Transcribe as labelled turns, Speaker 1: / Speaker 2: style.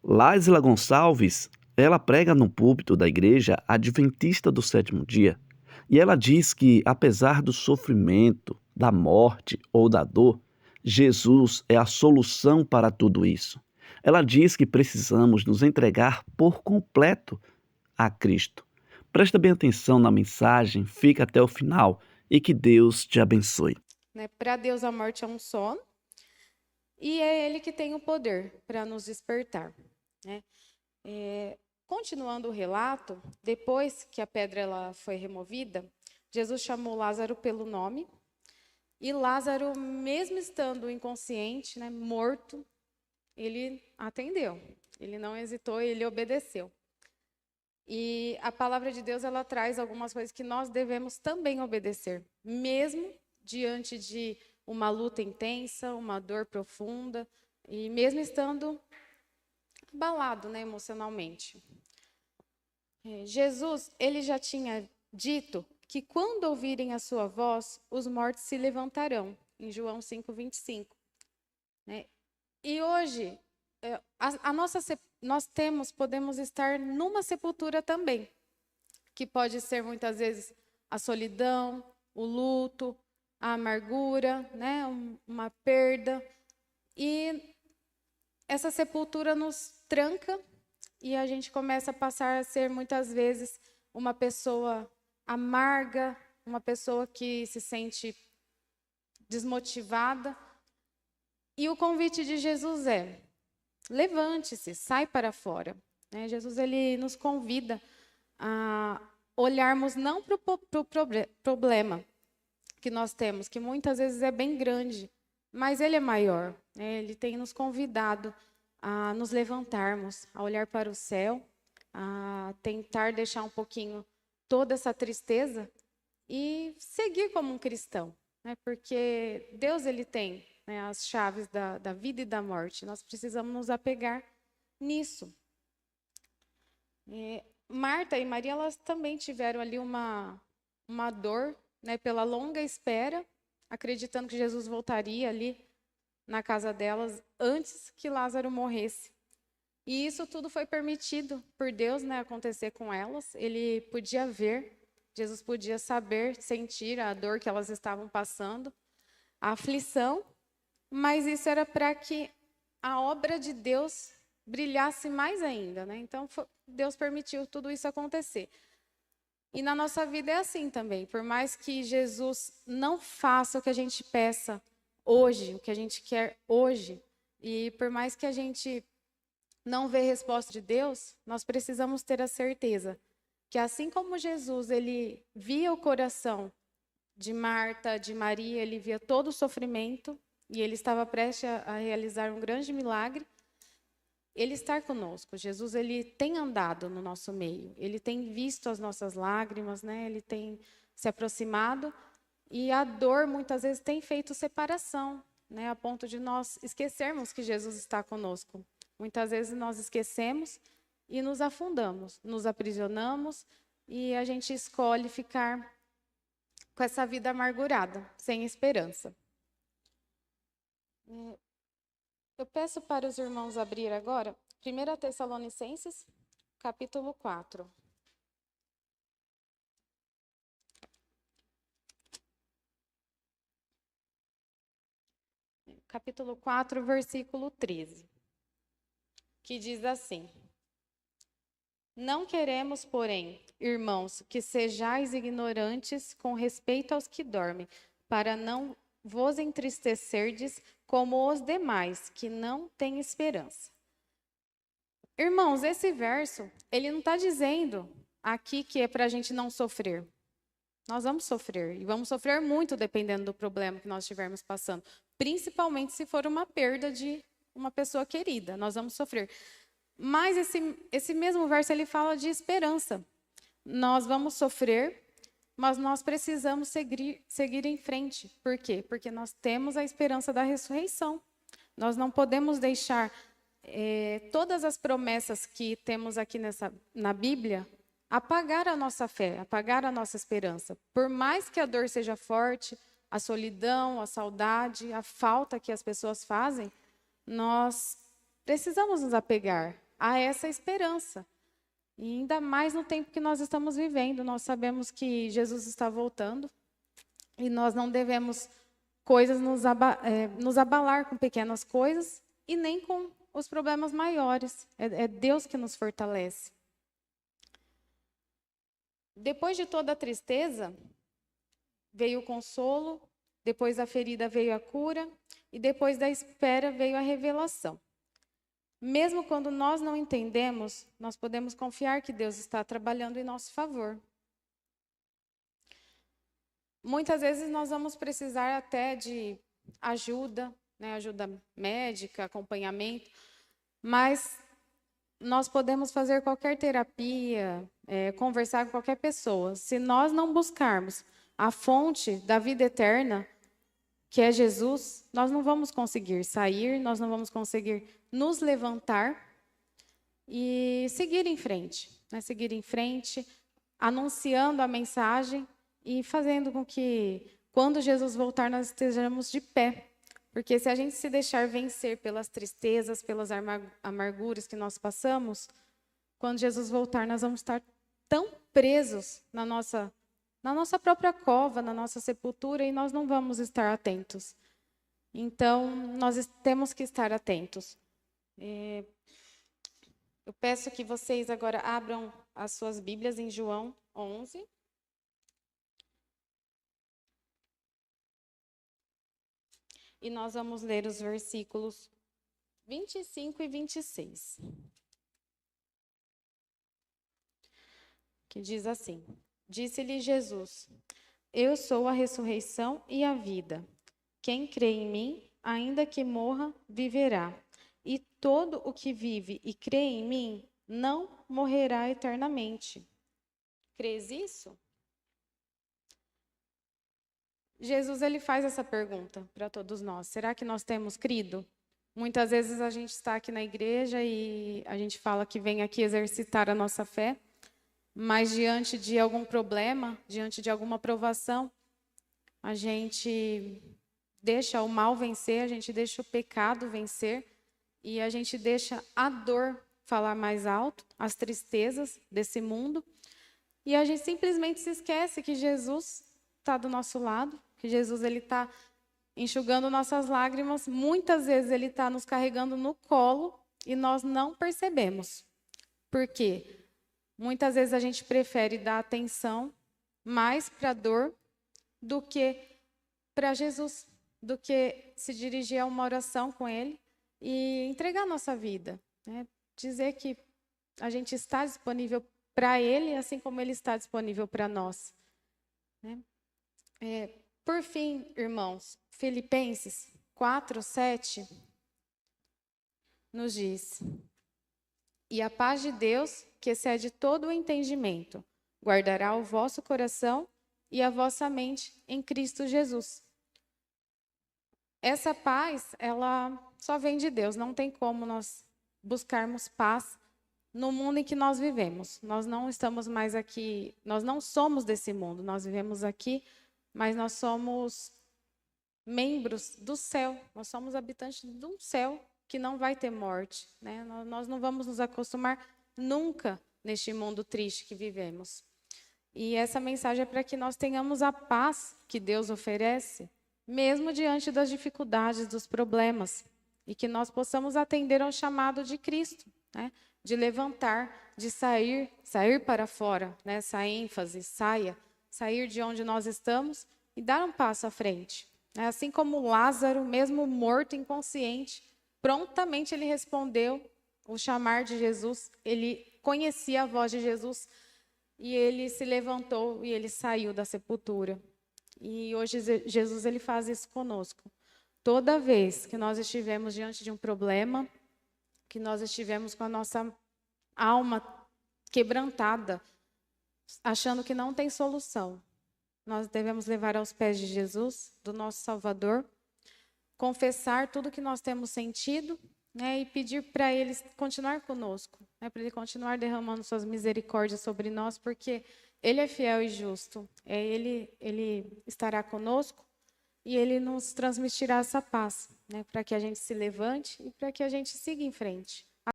Speaker 1: Láisla Gonçalves, ela prega no púlpito da Igreja Adventista do Sétimo Dia e ela diz que, apesar do sofrimento, da morte ou da dor, Jesus é a solução para tudo isso. Ela diz que precisamos nos entregar por completo a Cristo. Presta bem atenção na mensagem, fica até o final e que Deus te abençoe.
Speaker 2: Para Deus, a morte é um sono e é Ele que tem o poder para nos despertar. Né? Continuando o relato, depois que a pedra ela foi removida, Jesus chamou Lázaro pelo nome e Lázaro, mesmo estando inconsciente, morto, ele atendeu. Ele não hesitou, ele obedeceu. E a palavra de Deus ela traz algumas coisas que nós devemos também obedecer, mesmo diante de uma luta intensa, uma dor profunda, e mesmo estando abalado, emocionalmente. Jesus, ele já tinha dito que quando ouvirem a sua voz, os mortos se levantarão, em João 5:25. E hoje, nós podemos estar numa sepultura também, que pode ser muitas vezes a solidão, o luto, a amargura, uma perda. E essa sepultura nos tranca e a gente começa a passar a ser muitas vezes uma pessoa amarga, uma pessoa que se sente desmotivada. E o convite de Jesus é: levante-se, sai para fora. Jesus ele nos convida a olharmos não para o problema que nós temos, que muitas vezes é bem grande, mas ele é maior. Ele tem nos convidado a nos levantarmos, a olhar para o céu, a tentar deixar um pouquinho toda essa tristeza e seguir como um cristão, porque Deus ele tem as chaves da vida e da morte. Nós precisamos nos apegar nisso. Marta e Maria, elas também tiveram ali uma dor, pela longa espera, acreditando que Jesus voltaria ali na casa delas antes que Lázaro morresse. E isso tudo foi permitido por Deus, acontecer com elas. Ele podia ver, Jesus podia saber, sentir a dor que elas estavam passando, a aflição, mas isso era para que a obra de Deus brilhasse mais ainda, Então, Deus permitiu tudo isso acontecer. E na nossa vida é assim também. Por mais que Jesus não faça o que a gente peça hoje, o que a gente quer hoje, e por mais que a gente não vê resposta de Deus, nós precisamos ter a certeza que assim como Jesus, ele via o coração de Marta, de Maria, ele via todo o sofrimento e ele estava prestes a realizar um grande milagre, ele está conosco. Jesus, ele tem andado no nosso meio, ele tem visto as nossas lágrimas, ele tem se aproximado e a dor muitas vezes tem feito separação, a ponto de nós esquecermos que Jesus está conosco. Muitas vezes nós esquecemos e nos afundamos, nos aprisionamos e a gente escolhe ficar com essa vida amargurada, sem esperança. Eu peço para os irmãos abrir agora 1 Tessalonicenses, capítulo 4. Capítulo 4, versículo 13, que diz assim: Não queremos, porém, irmãos, que sejais ignorantes com respeito aos que dormem, para não vos entristecerdes como os demais, que não têm esperança. Irmãos, esse verso, ele não está dizendo aqui que é para a gente não sofrer. Nós vamos sofrer, e vamos sofrer muito dependendo do problema que nós estivermos passando. Principalmente se for uma perda de uma pessoa querida, nós vamos sofrer. Mas esse mesmo verso, ele fala de esperança. Nós vamos sofrer, mas nós precisamos seguir em frente. Por quê? Porque nós temos a esperança da ressurreição. Nós não podemos deixar todas as promessas que temos aqui na Bíblia apagar a nossa fé, apagar a nossa esperança. Por mais que a dor seja forte, a solidão, a saudade, a falta que as pessoas fazem, nós precisamos nos apegar a essa esperança. E ainda mais no tempo que nós estamos vivendo, nós sabemos que Jesus está voltando e nós não devemos nos abalar com pequenas coisas e nem com os problemas maiores. É Deus que nos fortalece. Depois de toda a tristeza, veio o consolo, depois da ferida veio a cura e depois da espera veio a revelação. Mesmo quando nós não entendemos, nós podemos confiar que Deus está trabalhando em nosso favor. Muitas vezes nós vamos precisar até de ajuda, né, ajuda médica, acompanhamento, mas nós podemos fazer qualquer terapia, conversar com qualquer pessoa. Se nós não buscarmos a fonte da vida eterna, que é Jesus, nós não vamos conseguir sair, nós não vamos conseguir nos levantar e seguir em frente, né? Seguir em frente, anunciando a mensagem e fazendo com que, quando Jesus voltar, nós estejamos de pé. Porque se a gente se deixar vencer pelas tristezas, pelas amarguras que nós passamos, quando Jesus voltar, nós vamos estar tão presos na nossa própria cova, na nossa sepultura, e nós não vamos estar atentos. Então, nós temos que estar atentos. Eu peço que vocês agora abram as suas Bíblias em João 11. E nós vamos ler os versículos 25 e 26. Que diz assim: Disse-lhe Jesus: Eu sou a ressurreição e a vida. Quem crê em mim, ainda que morra, viverá. E todo o que vive e crê em mim não morrerá eternamente. Crês isso? Jesus ele faz essa pergunta para todos nós. Será que nós temos crido? Muitas vezes a gente está aqui na igreja e a gente fala que vem aqui exercitar a nossa fé, mas diante de algum problema, diante de alguma provação, a gente deixa o mal vencer, a gente deixa o pecado vencer e a gente deixa a dor falar mais alto, as tristezas desse mundo, e a gente simplesmente se esquece que Jesus está do nosso lado, que Jesus ele está enxugando nossas lágrimas, muitas vezes ele está nos carregando no colo e nós não percebemos. Por quê? Muitas vezes a gente prefere dar atenção mais para a dor do que para Jesus, do que se dirigir a uma oração com Ele e entregar nossa vida, né? Dizer que a gente está disponível para Ele, assim como Ele está disponível para nós, né? Por fim, irmãos, Filipenses 4:7 nos diz: E a paz de Deus, que excede todo o entendimento, guardará o vosso coração e a vossa mente em Cristo Jesus. Essa paz, ela só vem de Deus. Não tem como nós buscarmos paz no mundo em que nós vivemos. Nós não estamos mais aqui, nós não somos desse mundo. Nós vivemos aqui, mas nós somos membros do céu. Nós somos habitantes de um céu que não vai ter morte, né? Nós não vamos nos acostumar nunca neste mundo triste que vivemos. E essa mensagem é para que nós tenhamos a paz que Deus oferece, mesmo diante das dificuldades, dos problemas, e que nós possamos atender ao chamado de Cristo, né? De levantar, de sair para fora, né? Essa ênfase, sair de onde nós estamos e dar um passo à frente. Assim como Lázaro, mesmo morto, inconsciente, prontamente ele respondeu o chamar de Jesus, ele conhecia a voz de Jesus e ele se levantou e ele saiu da sepultura. E hoje Jesus ele faz isso conosco. Toda vez que nós estivermos diante de um problema, que nós estivermos com a nossa alma quebrantada, achando que não tem solução, nós devemos levar aos pés de Jesus, do nosso Salvador, confessar tudo que nós temos sentido, né, e pedir para Ele continuar conosco, né, para Ele continuar derramando suas misericórdias sobre nós, porque Ele é fiel e justo. Ele estará conosco e Ele nos transmitirá essa paz, né, para que a gente se levante e para que a gente siga em frente.